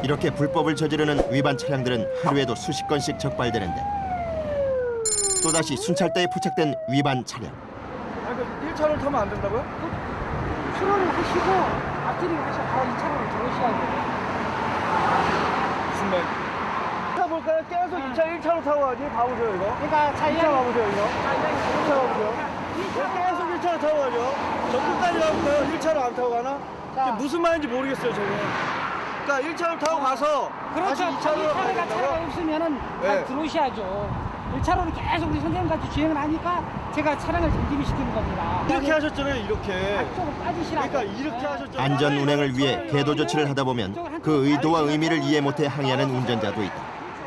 이렇게 불법을 저지르는 위반 차량들은 하루에도 수십 건씩 적발되는데 또다시 순찰대에 포착된 위반 차량. 아니, 1차를 타면 안 된다고요? 출원을 하시고 앞뒤를 하셔 바로 2차로로 들어오셔야 돼요. 무슨 말? 타볼까요? 계속 2차 1차로 타고 가지? 봐보세요 이거. 그러니까 1차 자기가 봐보세요 이거. 1차 봐보세요. 계속 1차로 타고 가죠. 저 끝까지 가볼까요? 1차로 안 타고 가나? 이게 무슨 말인지 모르겠어요 저는. 그러니까 1차를 타고 가서 그렇죠. 다시 2차로 가야 2차로가 된다고? 차가 없으면은 네. 다 들어오셔야죠. 1차로는 계속 우리 선생님같이 주행을 하니까 제가 차량을 정지를 시키는 겁니다. 이렇게 하셨잖아요 이렇게. 앞쪽으로 빠지시라고. 그러니까 이렇게 네. 하셨잖아요. 안전 운행을 위해 계도 조치를 하다 보면 그 의도와 의미를 이해 못해 항의하는 운전자도 있다.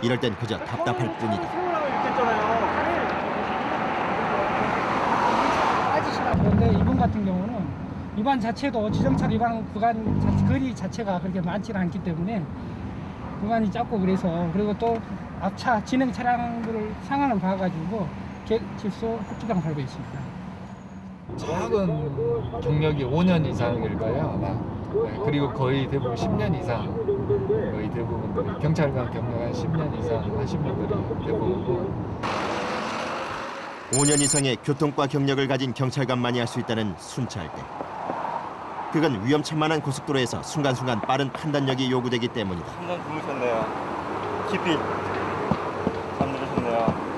이럴 땐 그저 답답할 뿐이다. 세우라고 이렇게 했잖아요. 빠지시라고. 그런데 이분 같은 경우는 위반 자체도 지정차 위반 구간 거리 자체가 그렇게 많지는 않기 때문에 구간이 작고 그리고 또 앞차 진행 차량들 상황을 봐가지고 질소 흡기당 발고 있습니다. 작은 경력이 5년 이상일까요 아마. 네, 그리고 거의 대부분 10년 이상 거의 대부분들이 경찰관 경력 한 10년 이상 하신 분들이 대부분이고 5년 이상의 교통과 경력을 가진 경찰관만이 할 수 있다는 순찰대. 그건 위험천만한 고속도로에서 순간순간 빠른 판단력이 요구되기 때문이다. 한잔 주무셨네요. 깊이 잠들으셨네요.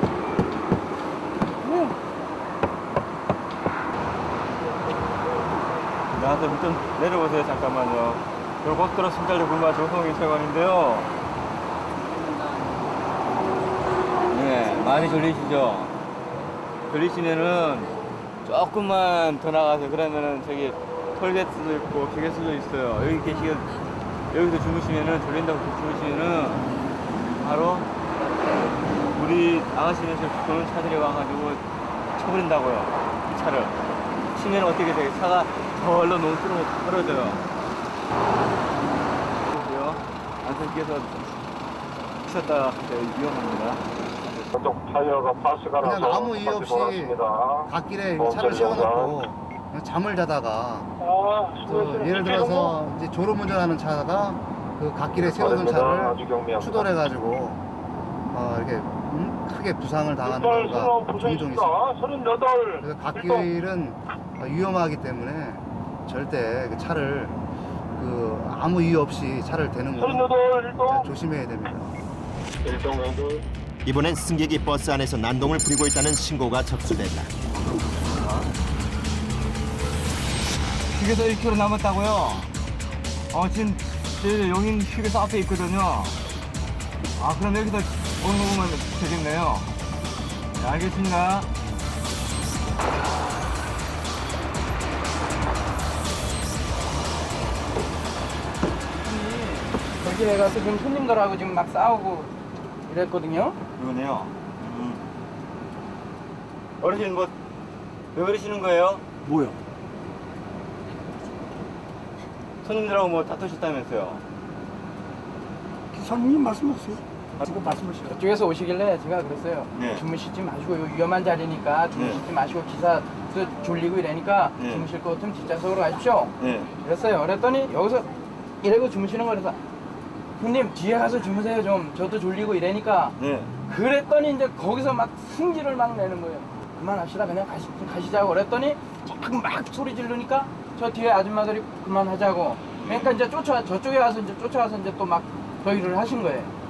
나한테 좀 내려보세요. 잠깐만요. 저 고속도로 순찰대 근무한 조성희 차관인데요. 네, 많이 졸리시죠? 졸리시면은 조금만 더 나가세요. 그러면은 저기 톨게이트도 있고 휴게소도 있어요. 여기서 주무시면은 졸린다고 주무시면은 바로 우리 아가씨는 도는 차들이 와가지고 쳐버린다고요. 이 차를 치면 어떻게 돼요? 차가 절로 너무 떨어져요. 그래서요. 안전기에서 치셨다 하세요. 위험합니다. 저쪽 타이어가 파스가 나서 그냥 아무 이유 없이 갓길에 차를 세워놓고 그냥 잠을 자다가 또 예를 들어서 이제 졸음운전하는 차가 그 갓길에 세워둔 차를 추돌해가지고 이렇게 크게 부상을 당하는 경우가 종종 있습니다. 그래서 갓길은 위험하기 때문에 절대 그 차를 아무 이유 없이 차를 대는 건 조심해야 됩니다. 이번엔 승객이 버스 안에서 난동을 부리고 있다는 신고가 접수됐다. 휴게소 1km 남았다고요? 지금 저희 용인 휴게소 앞에 있거든요. 그럼 여기서 오는 거면 되겠네요. 네, 알겠습니다. 거기에 가서 지금 손님들하고 지금 막 싸우고 이랬거든요. 이거네요. 어르신 왜 그러시는 거예요? 뭐요? 손님들하고 다투셨다면서요? 기사님님 말씀하세요. 지금 말씀하시죠. 저쪽에서 오시길래 제가 그랬어요. 네. 주무시지 마시고 여기 위험한 자리니까 주무시지 마시고 기사도 졸리고 이러니까 네. 주무실 것 같으면 뒷좌석으로 가십시오. 네. 그랬어요. 그랬더니 여기서 이러고 주무시는 거라서 형님 뒤에 가서 주무세요 좀. 저도 졸리고 이러니까. 네. 그랬더니 이제 거기서 막 승질을 막 내는 거예요. 그만합시다 그냥 가시자고 그랬더니 자꾸 막 소리 지르니까 저 뒤에 아줌마들이 그만하자고. 그러니까 이제 저쪽에 가서 이제 쫓아와서 이제 또 막 저희를 하신 거예요.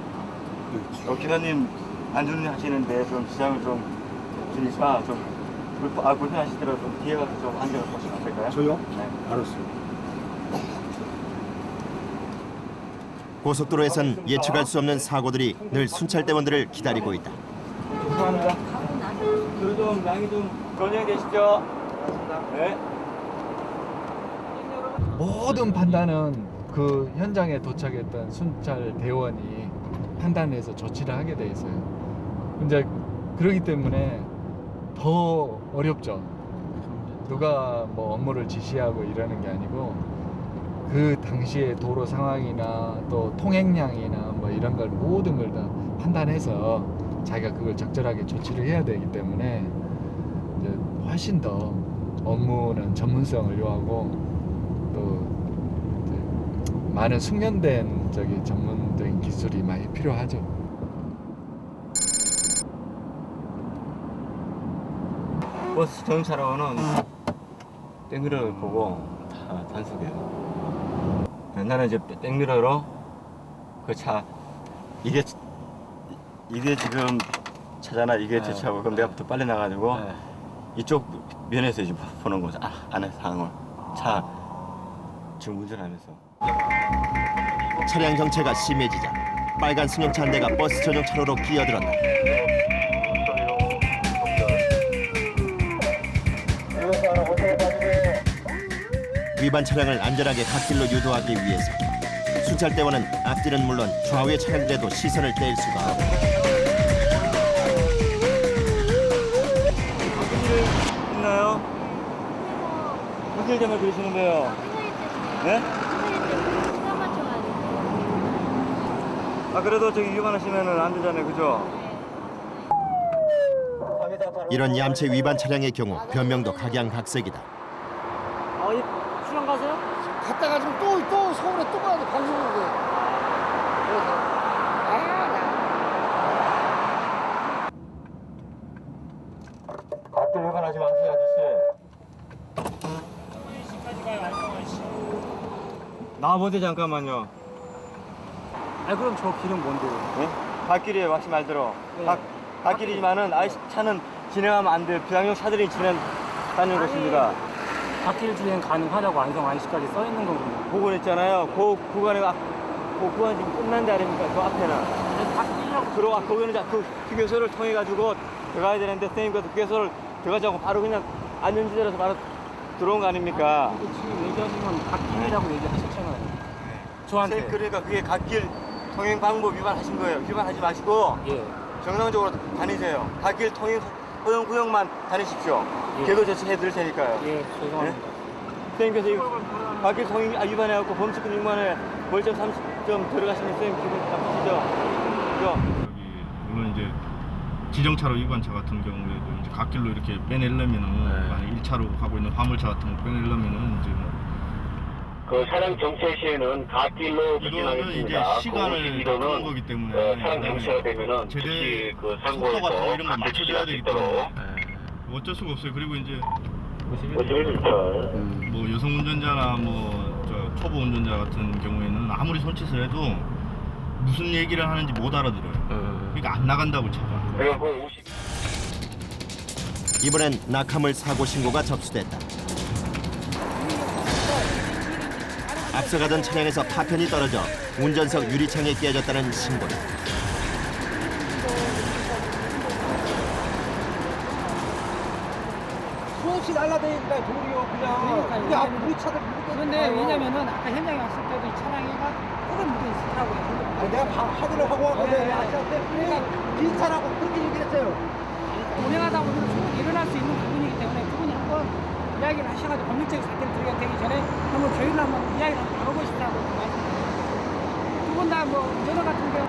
기사님 안전운전 하시는데 좀 지장을 좀 주니까 좀 불편하시더라도 좀 뒤에 가서 좀 안전을 보시면 안 될까요? 저요? 네. 알았어요. 고속도로에선 예측할 수 없는 사고들이 늘 순찰대원들을 기다리고 있다. 죄송합니다. 좀 양이 좀 건강되시죠? 네. 모든 판단은 그 현장에 도착했던 순찰 대원이 판단해서 조치를 하게 돼 있어요. 이제 그렇기 때문에 더 어렵죠. 누가 뭐 업무를 지시하고 이러는 게 아니고 그 당시의 도로 상황이나 또 통행량이나 뭐 이런 걸 모든 걸 다 판단해서 자기가 그걸 적절하게 조치를 해야 되기 때문에 이제 훨씬 더 업무는 전문성을 요하고 또 많은 숙련된 전문적인 기술이 많이 필요하죠. 버스 정차로는 백미러를 보고 다 단속해요. 나는 이제 백미러로 그 차 이게 지금 차잖아. 이게 제 차고 그럼 내가 더 빨리 나가지고 이쪽 면에서 이제 보는 거죠. 안에 상황을 차 지금 운전하면서. 차량 정체가 심해지자 빨간 승용차 한 대가 버스 전용 차로로 끼어들었다. 위반 차량을 안전하게 갓길로 유도하기 위해서 순찰대원은 앞뒤는 물론 좌우의 차량들에도 시선을 뗄 수가 없다. 있나요? 흑일 때문에 그러시는데요. 네? 그래도 저기 위반하시면은 안 되잖아요, 그죠? 이런 얌체 위반 차량의 경우 변명도 각양각색이다. 수영 가세요? 갔다가 지금 또 서울에 또 가야 돼, 방송국에. 그래서. 갓길 위반하지 마세요, 아저씨. 나와보세요, 잠깐만요. 그럼 저 길은 뭔데요? 네? 갓길이에요, 혹시 말대로. 갓길이지만은 차는 진행하면 안 돼요. 비상용 차들이 진행하는 것입니다. 갓길 주행 가능하다고 안성 IC까지 써 있는 거군요. 부근 있잖아요. 그 구간이 지금 끝난 데 아닙니까? 그 앞에는. 거기는 그 휴게소를 통해 가지고 들어가야 되는데 선생님 그 휴게소를 들어가지 않고 바로 그냥 안전지대라서 바로 들어온 거 아닙니까? 근데 지금 얘기하시면 갓길이라고 얘기하셨잖아요. 저한테. 선생님 그러니까 그게 갓길 통행 방법 위반하신 거예요. 위반하지 마시고 정상적으로 다니세요. 갓길 통행 구역만 다니십시오. 계도 조치해 드릴 테니까요. 죄송합니다. 선생님께서 이 갓길 통행 위반해갖고 범칙금 6만원에 벌점 30점 들어가시면 선생님 기분 나쁘시죠? 그죠? 물론 이제 지정차로 위반차 같은 경우에도 이제 갓길로 이렇게 빼내려면은 만약 1차로 가고 있는 화물차 같은 거 빼내려면은 이제 그 차량 정체 시에는 갓길로 이거는 이제 시간을 끄는 거기 때문에 차량 정체가 되면은 제대 그 속도 상고에서 같은 거 이런 거 맞춰줘야 되기 때문에 어쩔 수가 없어요. 그리고 이제 뭐 여성 운전자나 뭐 저 초보 운전자 같은 경우에는 아무리 손짓을 해도 무슨 얘기를 하는지 못 알아들어요. 그러니까 안 나간다고 차가. 이번엔 낙하물 사고 신고가 접수됐다. 앞서가던 차량에서 파편이 떨어져 운전석 유리창에 깨졌다는 신고다. 수없이 날라다니니까 돌이요 그냥. 그러니까요. 우리 차들 그런데 왜냐면은 아까 현장에 왔을 때도 이 차량이가 조금 묻어 있더라고요. 내가 확인을 하고 왔거든요. 아시한테 비슷하라고 그렇게 얘기를 했어요. 운행하다 보면 충분히 일어날 수 있는 부분이기 때문에 그분이 한번 이야기를 하셔가지고 법률적인 사태를 들어가기 되기 전에 한번 저희를 한번 이야기를 한번 나눠보고 싶다고 말씀드립니다. 두 분 다 뭐 운전자 같은 경우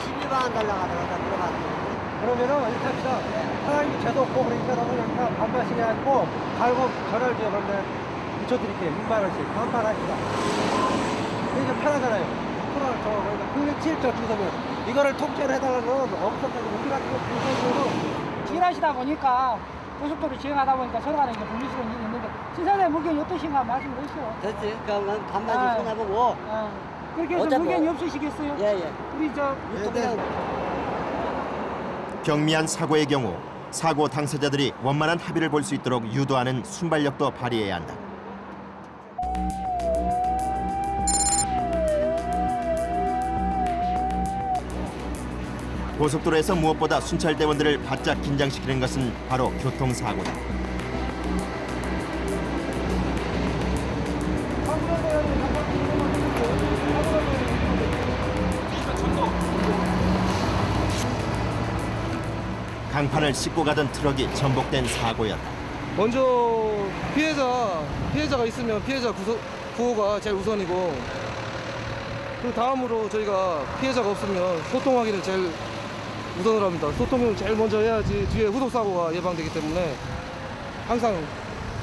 12만 달라가다가 들어갔어요. 그러면은 이렇게 합시다. 사장님이 죄도 없고 그러니까 너무 그냥 반반씩 해갖고 갈고 전화를 줘요. 그런데 붙여드릴게요. 6만 원씩 반반합시다. 그게 편하잖아요. 그러니까 그게 제일 저쪽에서는 이거를 통째로 해달라는 건 없었다고 우리 같은 거 분석으로 지나시다 보니까 고속도로 지행하다 보니까 서로 간에 이제 분리수는 있는데 시사대 물건이 어떠신가 말씀을 해주세요. 됐지. 그럼 반반씩 손해보고. 그렇게 해서 물건이 없으시겠어요? 예예. 우리 저 경미한 사고의 경우 사고 당사자들이 원만한 합의를 볼 수 있도록 유도하는 순발력도 발휘해야 한다. 고속도로에서 무엇보다 순찰대원들을 바짝 긴장시키는 것은 바로 교통사고다. 강판을 싣고 가던 트럭이 전복된 사고였다. 먼저 피해자가 있으면 피해자 구호가 제일 우선이고 그 다음으로 저희가 피해자가 없으면 소통하기를 제일 우선으로 합니다. 소통을 제일 먼저 해야지 뒤에 후속 사고가 예방되기 때문에 항상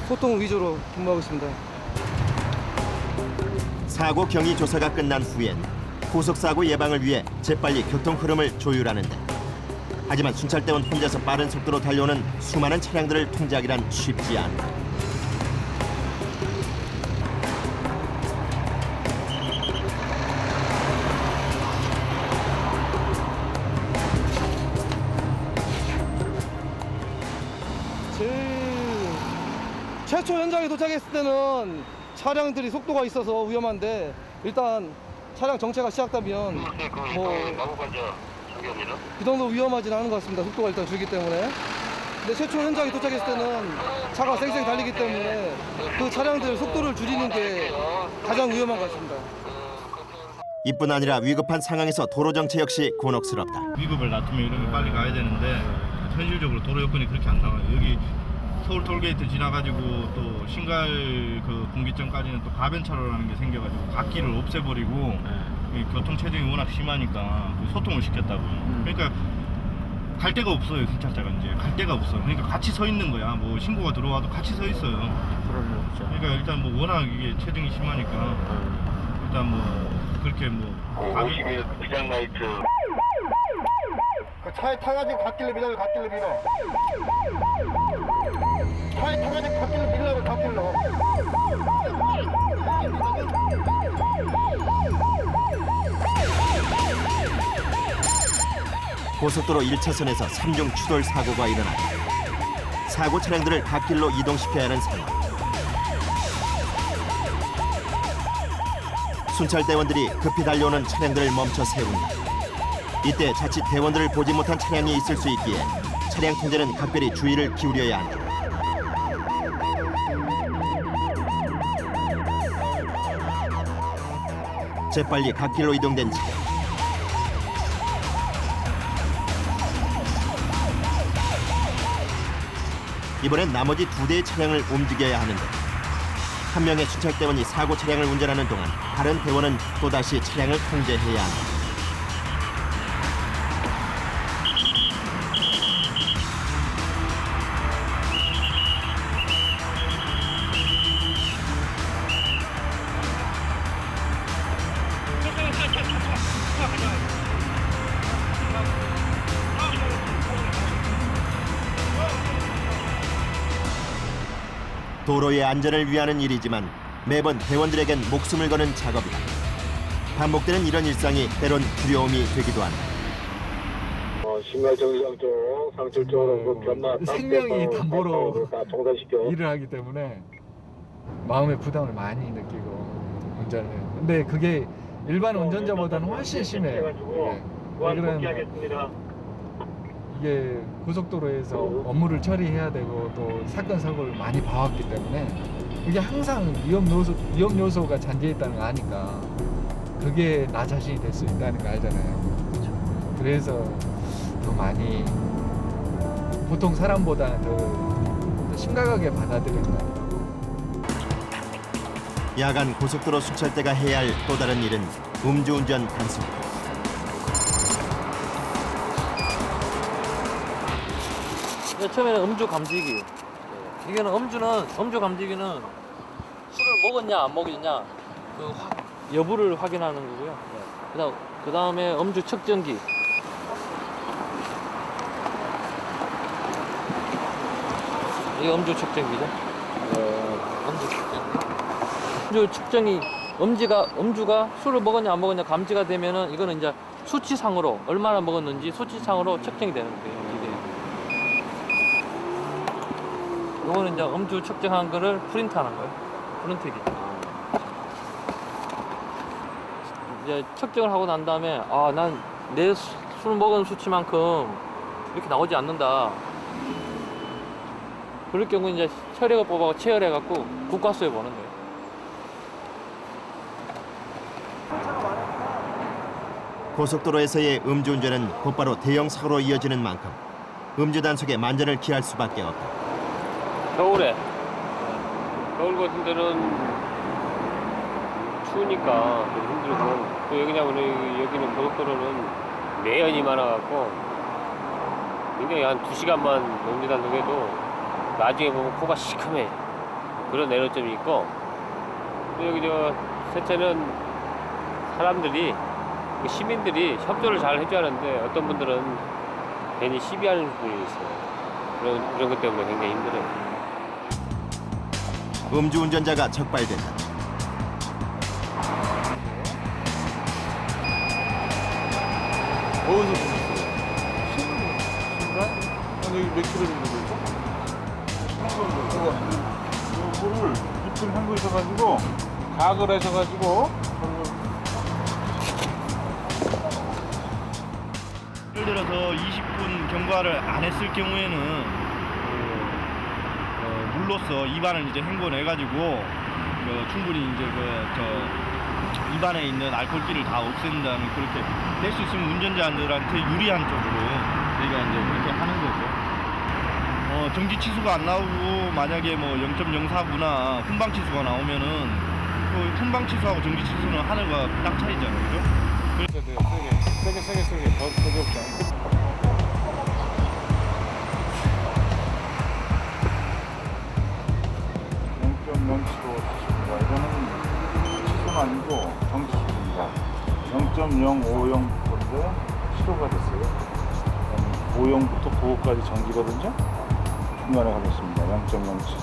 소통 위주로 근무하고 있습니다. 사고 경위 조사가 끝난 후엔 고속사고 예방을 위해 재빨리 교통 흐름을 조율하는데, 하지만 순찰대원 혼자서 빠른 속도로 달려오는 수많은 차량들을 통제하기란 쉽지 않다. 최초 현장에 도착했을 때는 차량들이 속도가 있어서 위험한데, 일단 차량 정체가 시작되면 뭐 이 정도 위험하진 않은 것 같습니다. 속도가 일단 줄기 때문에. 근데 최초 현장에 도착했을 때는 차가 쌩쌩 달리기 때문에 그 차량들 속도를 줄이는 게 가장 위험한 것 같습니다. 이뿐 아니라 위급한 상황에서 도로 정체 역시 곤혹스럽다. 위급을 놔두면 이런 게 빨리 가야 되는데 현실적으로 도로 여건이 그렇게 안 나와요. 여기 서울 톨게이트 지나가지고 또 신갈 그 분기점까지는 또 가변차로라는 게 생겨가지고 갓길을 없애버리고 이 교통 체증이 워낙 심하니까 소통을 시켰다고요. 그러니까 갈 데가 없어요. 순찰차가 이제 갈 데가 없어. 그러니까 같이 서 있는 거야. 뭐 신고가 들어와도 같이 서 있어요. 그러니까 일단 뭐 워낙 이게 체증이 심하니까 일단 뭐 그렇게 뭐 51 비상 라이트. 차에 타가지고 갓길로 밀어, 갓길로 밀어. 차에 타가지고 갓길로 밀라고, 갓길로. 고속도로 1차선에서 3중 추돌 사고가 일어났다. 사고 차량들을 갓길로 이동시켜야 하는 상황. 순찰대원들이 급히 달려오는 차량들을 멈춰 세운다. 이때 자칫 대원들을 보지 못한 차량이 있을 수 있기에 차량 통제는 각별히 주의를 기울여야 한다. 재빨리 갓길로 이동된 차량. 이번엔 나머지 2대의 차량을 움직여야 하는데, 한 명의 순찰대원이 사고 차량을 운전하는 동안 다른 대원은 또다시 차량을 통제해야 한다. 도로의 안전을 위하는 일이지만 매번 대원들에겐 목숨을 거는 작업이다. 반복되는 이런 일상이 때론 두려움이 되기도 한다. 신갈 정류장 쪽, 상출 쪽으로 그 변마 생명이 담보로 다 동사시켜. 일을 하기 때문에 마음의 부담을 많이 느끼고 운전을 해요. 근데 그게 일반 운전자보다는 훨씬 심해요. 네. 왜 그러냐면 이게 고속도로에서 업무를 처리해야 되고 또 사건 사고를 많이 봐왔기 때문에 이게 항상 위험 요소가 잔재해 있다는 거 아니까 그게 나 자신이 될 수 있다는 거 알잖아요. 그래서 더 많이 보통 사람보다는 더 심각하게 받아들이는 것 같아요. 야간 고속도로 순찰대가 해야 할 또 다른 일은 음주운전 단속. 처음에는 음주 감지기. 이게는 음주 감지기는 술을 먹었냐 안 먹었냐 그 여부를 확인하는 거고요. 그 다음에 음주 측정기. 이게 음주 측정기죠. 음주 측정기. 음주 측정이 음주가 술을 먹었냐 안 먹었냐 감지가 되면은 이거는 이제 수치상으로 얼마나 먹었는지 수치상으로 측정이 되는 거예요. 이거는 이제 음주 측정한 거를 프린트하는 거예요. 프린트기. 이제 측정을 하고 난 다음에 난 내 술 먹은 수치만큼 이렇게 나오지 않는다. 그럴 경우 이제 혈액을 뽑아서 체열해 갖고 국과수에 보는 거예요. 고속도로에서의 음주운전은 곧바로 대형 사고로 이어지는 만큼 음주 단속에 만전을 기할 수밖에 없다. 겨울 같은 데는 추우니까 좀 힘들고 또 여기는 고속도로는 매연이 많아갖고 굉장히 한 2시간만 음주 단속해도 나중에 보면 코가 시큼해. 그런 애로점이 있고 또 여기 셋째는 사람들이 시민들이 협조를 잘 해줘야 하는데 어떤 분들은 괜히 시비하는 분이 있어요. 그런 것 때문에 굉장히 힘들어요. 음주운전자가 적발된다. 어디서 보셨어요? 신발? 여기 몇 킬로 정도 되죠? 물을 입금 헹구셔가지고 가글 하셔가지고 예를 들어서 20분 경과를 안 했을 경우에는 물로써 입안을 이제 헹궈내가지고 충분히 이제 입안에 있는 알코올기를 다 없앤다는 그렇게 될 수 있으면 운전자들한테 유리한 쪽으로 저희가 이제 그렇게 하는 거고. 정지 치수가 안 나오고 만약에 뭐 0.04구나 훈방 치수가 나오면은 그 훈방 치수하고 정지 치수는 하늘과 땅 차이잖아요, 그죠? 세게 더 없지. 0.075 치수입니다. 이거는 치수는 아니고 정지 치수입니다. 0.050인데 시도가 됐어요. 50부터 95까지 정지거든요. 중간에 걸렸습니다. 0.075.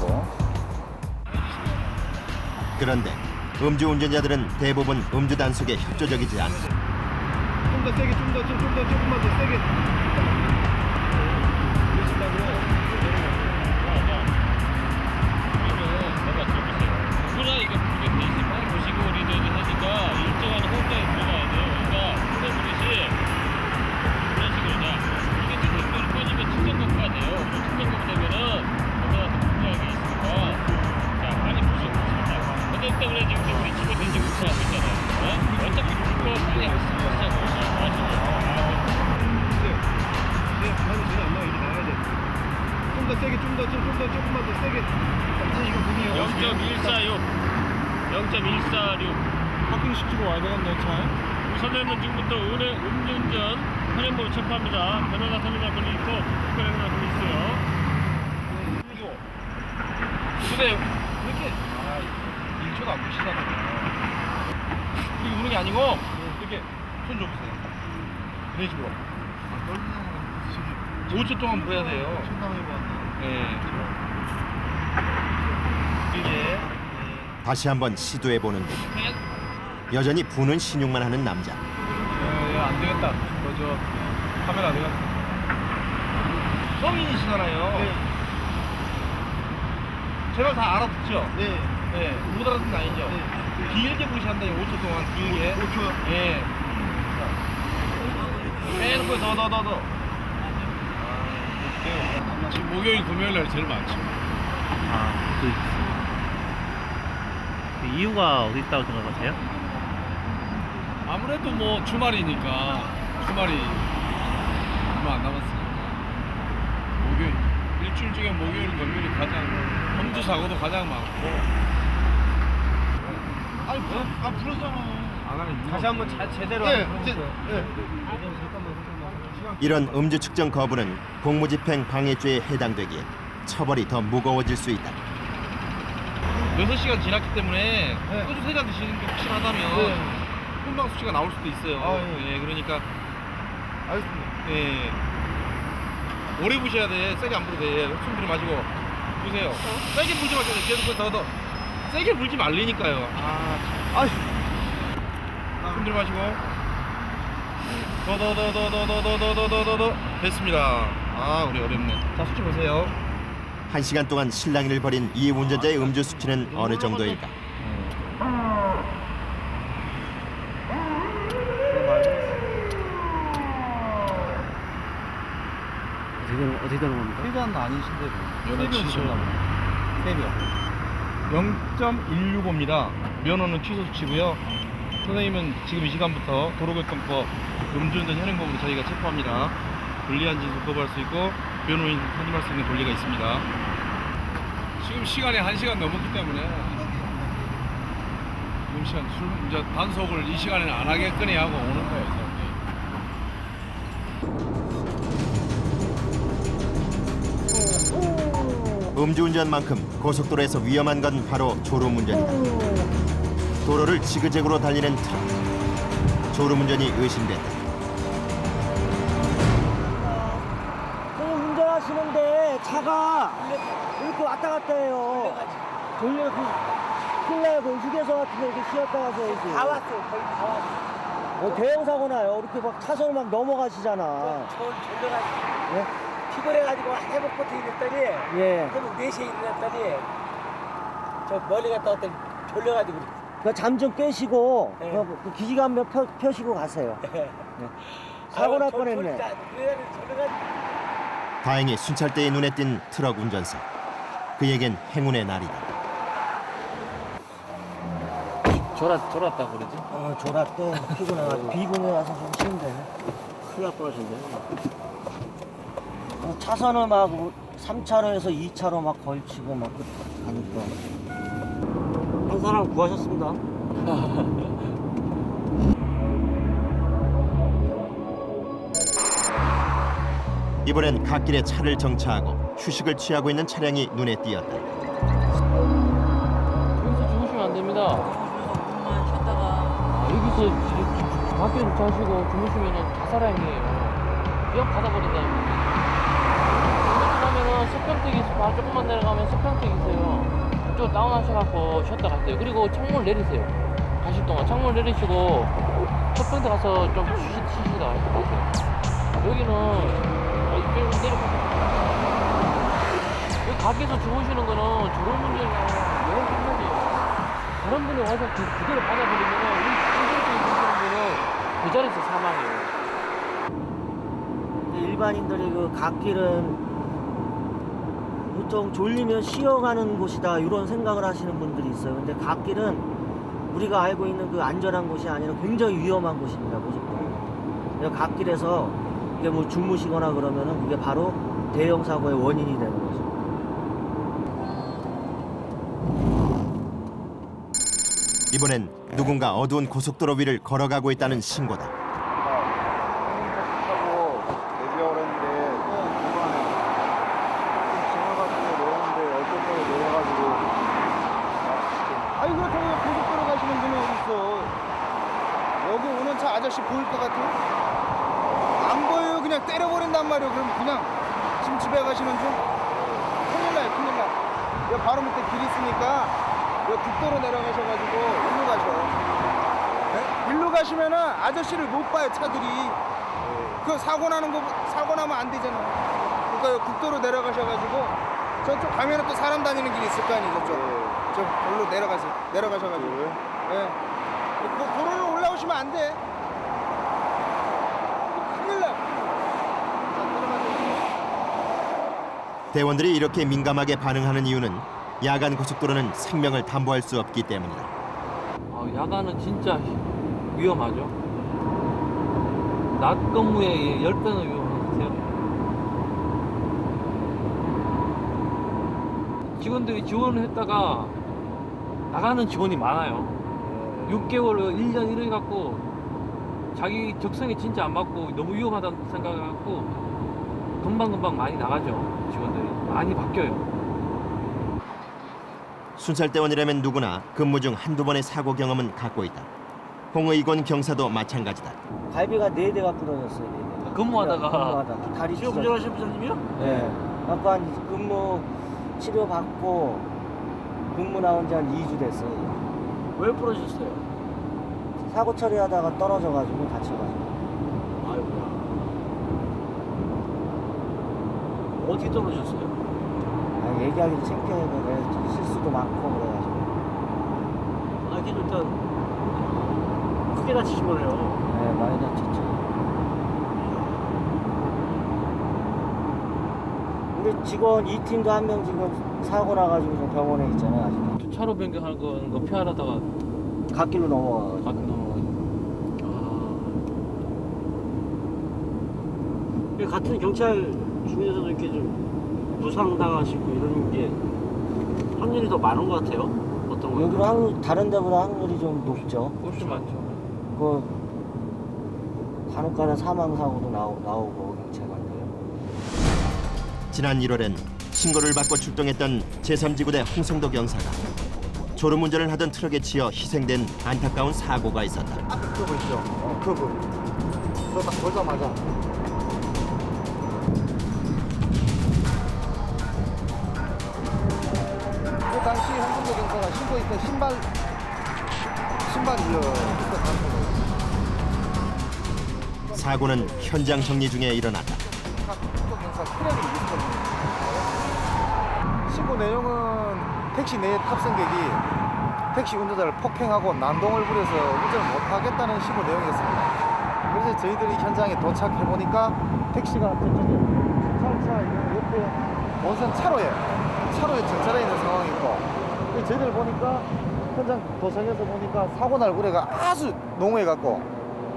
그런데 음주운전자들은 대부분 음주 단속에 협조적이지 않다. 좀 더 세게, 조금만 더 세게. 누구나 이거 빨리 보시고 우리도 하니까 일정한 호흡에 들어가야 돼요. 그러니까 후배 부르시 이런 식으로 이게 좀 꺼지면 측정거부가 돼요. 측정거부 되면은 거기가 더 중요한 게 있으니까 자 빨리 보시고 그것 때문에 지금 우리 집에 던지고 하고 있잖아요. 어차피 불거 빨리 하시자고. 좀 더 세게, 조금만 더 세게. 이거 문이요. 0.146 확인시키고 와야 되겠네, 차에. 우선에는 지금부터 음주운전 현행범 체포합니다. 변호사 선임과 권리 있고 특별행위가 권리 있어요. 근데 이렇게 1초도 안 보시잖아요. 이렇게 우는 게 아니고 이렇게 손 줘보세요. 이런 식으로. 5초 동안 보여야 돼요. 네. 이게 다시 한번 시도해 보는데 여전히 부는 신용만 하는 남자. 안 되겠다. 저 카메라 내가 성인이시잖아요. 제발 다 알아듣죠? 네. 못 알아듣는 거 아니죠? 길게 보시한다니 5초 동안 길게. 5초요? 예. 계속 더. 지금 목요일, 금요일 날 제일 많죠. 그 이유가 어디 있다고 생각하세요? 아무래도 뭐 주말이니까 주말이 얼마 안 남았으니까 목요일 일주일 중에 목요일, 금요일이 가장 음주 사고도 가장 많고. 아니 불었잖아. 다시 한번 제대로 이런 음주 측정 거부는 공무집행 방해죄에 해당되기에 처벌이 더 무거워질 수 있다. 6시간 지났기 때문에 소주 3잔 드시는 게 확실하다면 훈방 수치가 나올 수도 있어요. 예, 그러니까 알겠습니다. 예. 오래 부셔야 돼. 세게 안 불어도 돼. 숨 들이마시고 보세요. 세게 불지 마세요. 계속 더 세게 불지 말리니까요. 숨 들이마시고 더 됐습니다. 우리 어렵네. 자, 수치 보세요. 1시간 동안 실랑이를 벌인 이 운전자의 음주 수치는 어느 정도일까? 어떻게 되는 겁니까? 회전 아니신데 면허 취소. 0.165입니다. 면허는 취소 수치고요. 선생님은 지금 이 시간부터 도로교통법 음주운전 현행범으로 저희가 체포합니다. 불리한 진술 거부할 수 있고 변호인 선임할 수 있는 권리가 있습니다. 지금 시간이 1시간 넘었기 때문에 지금 시간 이제 단속을 이 시간에는 안 하겠거니 하고 오는 거예요. 음주운전만큼 고속도로에서 위험한 건 바로 졸음운전이다. 도로를 지그재그로 달리는 트럭. 졸음운전이 의심된다. 운전하시는데 차가 이렇게 왔다 갔다 해요. 돌려 큰일 나요. 그 휴게소 같은 데 이렇게 쉬었다 가셔야지. 다 왔어요. 거의 다 왔어요. 대형 사고 나요. 이렇게 막 차선을 막 넘어가시잖아. 저 졸려가지고 예? 피곤해가지고 회복부터 이랬더니 예. 회복 4시에 일어났더니 저 멀리 갔다 왔더니 졸려가지고 그 잠 좀 깨시고 예. 그 기지감면 펴시고 가세요. 예. 사고 날 뻔했네. 다행히 순찰대의 눈에 띈 트럭 운전사. 그에겐 행운의 날이다. 졸았다 그러지? 졸았대. 피곤해가지고 비군에 와서 좀 쉬는데. 큰일 날 뻔하셨네. 차선을 막 3차로에서 2차로 막 걸치고 막 가니까. 한 사람 구하셨습니다. 이번엔 갓길에 차를 정차하고 휴식을 취하고 있는 차량이 눈에 띄었다. 여기서 주무시면 안 됩니다. 여기서 밖에 주차하시고 주무시면 자살 행위예요. 위협 받아버린다는 거예요. 그러면은 서평택이 조금만 내려가면 서평택 있어요. 그쪽 다운하셔갖고 쉬었다 갔대요. 그리고 창문을 내리세요. 가실 동안 창문을 내리시고 서평택 가서 좀 쉬시다 가세요. 여기는 이쪽으로 내려가세요. 여기 밖에서 주무시는 거는 졸음운전이랑 여행 끝나지. 다른 분이 와서 그대로 받아버리면 우리 운전대에 계시는 분은 그 자리에서 사망이에요. 일반인들이 그 갓길은 보통 졸리면 쉬어가는 곳이다 이런 생각을 하시는 분들이 있어요. 근데 갓길은 우리가 알고 있는 그 안전한 곳이 아니라 굉장히 위험한 곳입니다. 무조건. 갓길에서 이게 뭐 주무시거나 그러면은 그게 바로 대형 사고의 원인이 되는 거죠. 이번엔 누군가 어두운 고속도로 위를 걸어가고 있다는 신고다. 아니 그렇다고 고속도로 가시는 분이 어딨어. 여기 오는 차 아저씨 보일 것 같아? 안 보여요. 그냥 때려버린단 말이에요. 그럼 그냥 지금 집에 가시는 중? 큰일 나요, 큰일 나. 여기 바로 밑에 길 있으니까 여기 국도로 내려가셔가지고 일로 가셔. 네? 일로 가시면은 아저씨를 못 봐요, 차들이. 그 사고 나면 안 되잖아. 그러니까 여기 국도로 내려가셔가지고 저쪽 가면은 또 사람 다니는 길이 있을 거 아니에요, 저쪽. 저 걸로 내려가셔가지고. 예. 도로로 올라오시면 안 돼. 큰일 나. 대원들이 이렇게 민감하게 반응하는 이유는 야간 고속도로는 생명을 담보할 수 없기 때문이다. 야간은 진짜 위험하죠. 낮 근무에 10배는 위험하세요. 직원들이 지원을 했다가 나가는 직원이 많아요. 6개월, 1년 이래 갖고 자기 적성에 진짜 안 맞고 너무 위험하다는 생각을 갖고 금방금방 많이 나가죠. 직원들이 많이 바뀌어요. 순찰대원이라면 누구나 근무 중 한두 번의 사고 경험은 갖고 있다. 홍의권 경사도 마찬가지다. 갈비가 4대가 부러졌어요. 4대. 근무하다가 다리 지금 운전하시는 부장님이요? 네. 아까 한 근무 치료 받고 근무 나온 지 한 2주 됐어요. 왜 부러졌어요? 사고 처리하다가 떨어져가지고 다쳐가지고. 아이고야. 어디 떨어졌어요? 얘기하기도 창피해서 내가 실수도 많고 그래가지고. 아기도 일단 크게 다치신 거네요. 네, 많이 다쳤죠. 우리 직원 2팀도 한 명 지금 사고 나가지고 지금 병원에 있잖아요. 아직도. 차로 변경하는 거 피하다가 갓길로 넘어가가지고. 갓길 넘어가지고. 같은 경찰 중에서도 이렇게 좀 부상당하시고 이런 게 확률이 더 많은 것 같아요. 어떤 거요? 여기는 다른 데보다 확률이 좀 높죠. 훨씬 많죠. 그 간혹가다 사망 사고도 나오고 경찰관들. 지난 1월엔 신고를 받고 출동했던 제3지구대 홍성도 경사가 졸음운전을 하던 트럭에 치여 희생된 안타까운 사고가 있었다. 그거 보시죠. 그거. 그거 딱 보자마자. 그 당시 홍성도 경사가 신고 있던 신발이 사고는 현장 정리 중에 일어났다. 신고 내용은 택시 내 탑승객이 택시 운전자를 폭행하고 난동을 부려서 운전을 못하겠다는 신고 내용이었습니다. 그래서 저희들이 현장에 도착해 보니까 택시가 저쪽에 순찰차 옆에 원선 차로에 정차되어 있는 상황이고, 저희들 보니까 현장 도착해서 보니까 사고 날 우려가 아주 농후해갖고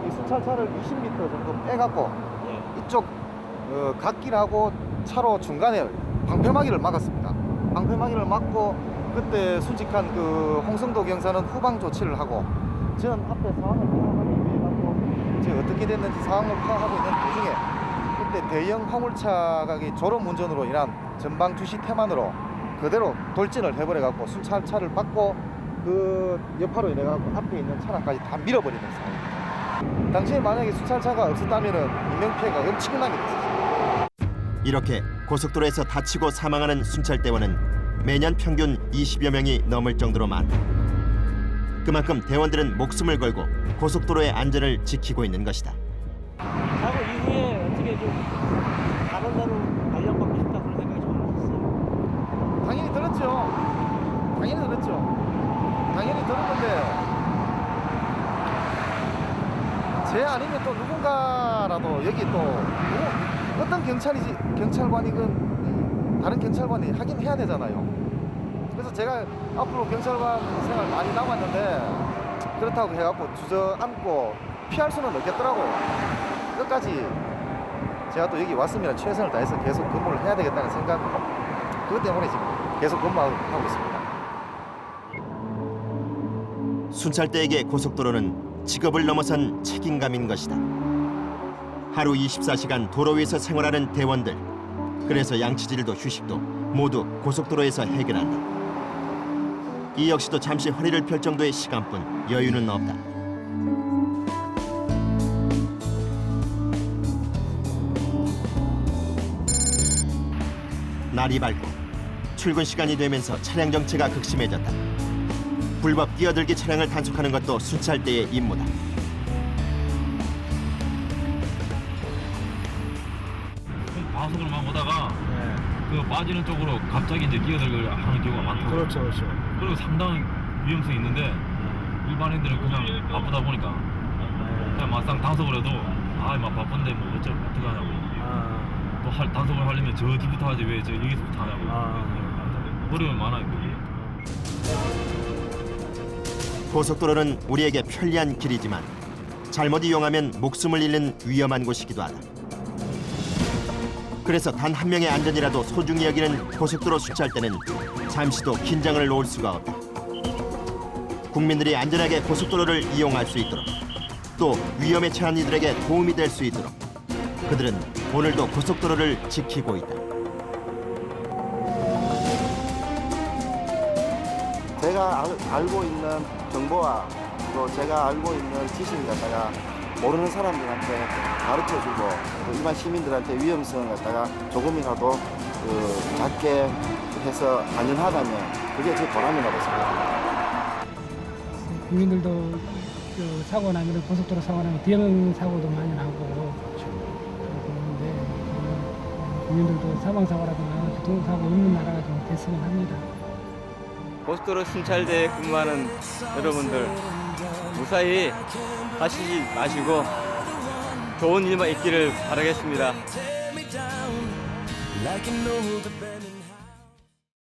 이 순찰차를 20m 정도 빼갖고 이쪽 갓길하고 차로 중간에 방패막이를 막았습니다. 방패막이를 막고 그때 순직한 그 홍성도 경사는 후방 조치를 하고, 저는 앞에 상황을 파악하기 위해 갖고 지금 어떻게 됐는지 상황을 파악하고 있는 도중에 그때 대형 화물차가 졸음 운전으로 인한 전방 주시 태만으로 그대로 돌진을 해버려 갖고 순찰차를 받고 그 여파로 인해 갖고 앞에 있는 차량까지 다 밀어버리는 상황입니다. 당시에 만약에 순찰차가 없었다면은 인명 피해가 엄청나게 됐었습니다. 이렇게 고속도로에서 다치고 사망하는 순찰대원은 매년 평균 20여 명이 넘을 정도로 많다. 그만큼 대원들은 목숨을 걸고 고속도로의 안전을 지키고 있는 것이다. 사고 이후에 어떻게 좀 다른 데로 발령받고 싶다 그런 생각이 좀 하셨어요? 당연히 들었죠. 당연히 들었는데 제 아니면 또 누군가라도 여기 또 어떤 경찰관이건 다른 경찰관이 하긴 해야 되잖아요. 그래서 제가 앞으로 경찰관 생활 많이 남았는데 그렇다고 해갖고 주저앉고 피할 수는 없겠더라고요. 끝까지 제가 또 여기 왔으면 최선을 다해서 계속 근무를 해야 되겠다는 생각, 그것 때문에 지금 계속 근무하고 있습니다. 순찰대에게 고속도로는 직업을 넘어선 책임감인 것이다. 하루 24시간 도로 위에서 생활하는 대원들. 그래서 양치질도 휴식도 모두 고속도로에서 해결한다. 이 역시도 잠시 허리를 펼 정도의 시간뿐 여유는 없다. 날이 밝고 출근 시간이 되면서 차량 정체가 극심해졌다. 불법 끼어들기 차량을 단속하는 것도 순찰대의 임무다. 과속을 막 오다가 그 빠지는 쪽으로 갑자기 이제 끼어들기 하는 경우가 많고. 그렇죠. 그리고 상당히 위험성이 있는데 일반인들은 그냥 바쁘다 보니까 그냥 막상 단속을 해도 막 바쁜데 뭐 어떻게 하냐고. 또 단속을 하려면 저 뒤부터 하지 왜 저 여기서부터 하냐고. 어려움이 많아요. 고속도로는 우리에게 편리한 길이지만 잘못 이용하면 목숨을 잃는 위험한 곳이기도 하다. 그래서 단 한 명의 안전이라도 소중히 여기는 고속도로 순찰대는 잠시도 긴장을 놓을 수가 없다. 국민들이 안전하게 고속도로를 이용할 수 있도록, 또 위험에 처한 이들에게 도움이 될 수 있도록 그들은 오늘도 고속도로를 지키고 있다. 제가 알고 있는 정보와 또 제가 알고 있는 지식을 갖다가 모르는 사람들한테 가르쳐주고 또 일반 시민들한테 위험성을 갖다가 조금이라도 작게 해서 안전하다면 그게 제 보람이라고 생각합니다. 국민들도 그 사고 나면 고속도로 사고 나면 대형 사고도 많이 나고 그런데 국민들도 사망 사고라든가 교통사고 없는 나라가 좀 됐으면 합니다. 고속도로 순찰대에 근무하는 여러분들 무사히 하시지 마시고 좋은 일만 있기를 바라겠습니다.